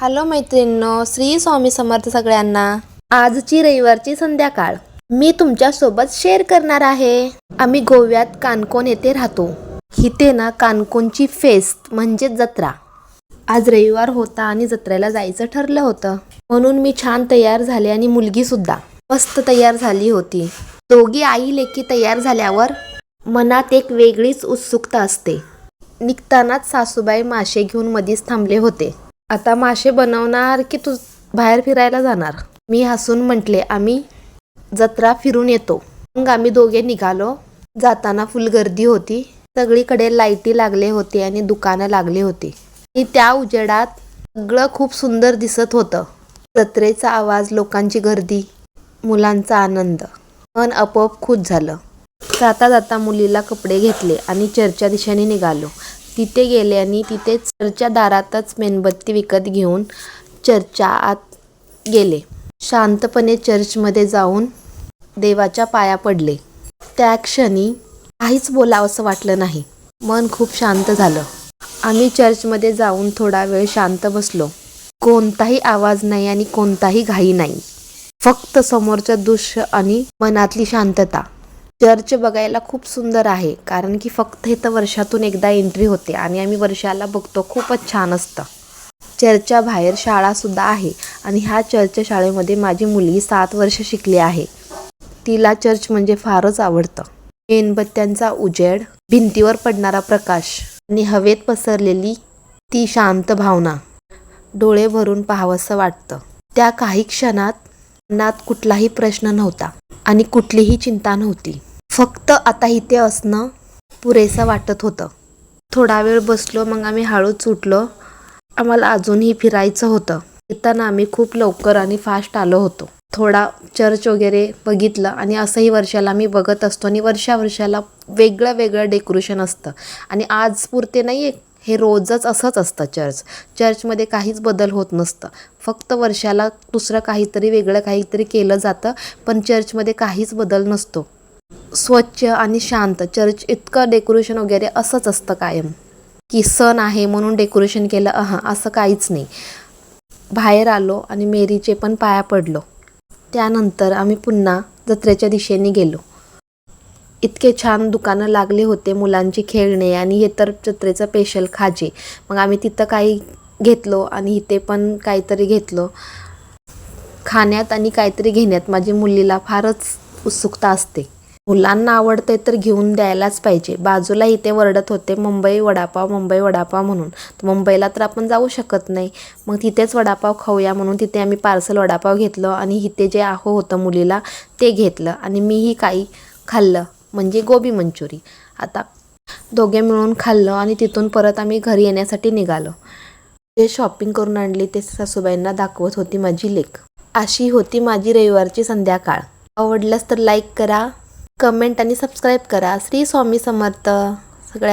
Hello मैत्रिणींनो, श्री स्वामी समर्थ सगळ्यांना। आजची रविवारची संध्याकाळ मी तुमच्या सोबत शेअर करणार आहे। आम्ही गोव्यात कानकोण येथे राहतो। इथे ना कानकोणची फेस्ट म्हणजे जत्रा। आज रविवार होता आणि जत्रेला जायचं ठरलं होतं, म्हणून मी छान तयार झाले आणि मुलगी सुद्धा मस्त तयार झाली होती। दोघी आई लेकी तयार झाल्यावर मनात एक वेगळीच उत्सुकता असते। निघतानाच सासूबाई मासे घेऊन मधीच थांबले होते। आता मासे बनवणार की तू बाहेर फिरायला जाणार? मी हसून म्हटले, आम्ही जत्रा फिरून येतो। मग आम्ही दोघे निघालो। जाताना फुल गर्दी होती, सगळीकडे लाईटी लागले होते आणि दुकानं लागले होते आणि त्या उजेडात सगळं खूप सुंदर दिसत होतं। जत्रेचा आवाज, लोकांची गर्दी, मुलांचा आनंद, मन आपोआप खुश झालं। जाता जाता मुलीला कपडे घेतले आणि चर्चच्या दिशेने निघालो। तिथे गेले आणि तिथे चर्चच्या दारातच मेणबत्ती विकत घेऊन चर्चच्या आत गेले। शांतपणे चर्चमध्ये जाऊन देवाच्या पाया पडले। त्या क्षणी काहीच बोलावंसं वाटलं नाही, मन खूप शांत झालं। आम्ही चर्चमध्ये जाऊन थोडा वेळ शांत बसलो। कोणताही आवाज नाही आणि कोणताही घाई नाही, फक्त समोरचं दृश्य आणि मनातली शांतता। चर्च बघायला खूप सुंदर आहे, कारण की फक्त इथं वर्षातून एकदा एंट्री होते आणि आम्ही वर्षाला बघतो, खूपच छान असतं। चर्चच्या बाहेर शाळा सुद्धा आहे आणि ह्या चर्चच्या शाळेमध्ये माझी मुलगी 7 वर्ष शिकली आहे। तिला चर्च म्हणजे फारच आवडतं। मेणबत्त्यांचा उजेड, भिंतीवर पडणारा प्रकाश आणि हवेत पसरलेली ती शांत भावना डोळे भरून पाहावंसं वाटतं। त्या काही क्षणात मनात कुठलाही प्रश्न नव्हता आणि कुठलीही चिंता नव्हती, फक्त आता इथे असणं पुरेसं वाटत होतं। थोडा वेळ बसलो, मग आम्ही हळूच उठलो। आम्हाला अजूनही फिरायचं होतं। येताना आम्ही खूप लवकर आणि फास्ट आलो होतो। थोडा चर्च वगैरे बघितलं आणि असंही वर्षाला मी बघत असतो आणि वर्षाला वेगळं वेगळं डेकोरेशन असतं आणि आज पुरते नाही, हे रोजच असंच असतं। चर्चमध्ये काहीच बदल होत नसतं, फक्त वर्षाला दुसरं काहीतरी वेगळं काहीतरी केलं जातं, पण चर्चमध्ये काहीच बदल नसतो। स्वच्छ आणि शांत चर्च, इतकं डेकोरेशन वगैरे असंच असतं कायम, की सण आहे म्हणून डेकोरेशन केलं, असं काहीच नाही। बाहेर आलो आणि मेरीचे पण पाया पडलो। त्यानंतर आम्ही पुन्हा जत्रेच्या दिशेने गेलो। इतके छान दुकानं लागले होते, मुलांची खेळणे आणि हे तर जत्रेचं स्पेशल खाजे। मग आम्ही तिथं काही घेतलो आणि इथे पण काहीतरी घेतलो। खाण्यात आणि काहीतरी घेण्यात माझी मुलीला फारच उत्सुकता असते। मुलांना आवडते तर घेऊन द्यायलाच पाहिजे। बाजूला इथे वरडत होते, मुंबई वडापाव, मुंबई वडापाव म्हणून। तर मुंबईला तर आपण जाऊ शकत नाही, मग तिथेच वडापाव खाऊया म्हणून तिथे आम्ही पार्सल वडापाव घेतलं आणि इथे जे होतं मुलीला ते घेतलं आणि मीही काही खाल्लं, म्हणजे गोबी मंचुरी। आता दोघे मिळून खाल्लं आणि तिथून परत आम्ही घरी येण्यासाठी निघालो। जे शॉपिंग करून आणली ते सासूबाईंना दाखवत होती माझी लेक। अशी होती माझी रविवारची संध्याकाळ। आवडल्यास तर लाईक करा, कमेंट आणि सबस्क्राईब करा। श्री स्वामी समर्थ सगळ्या।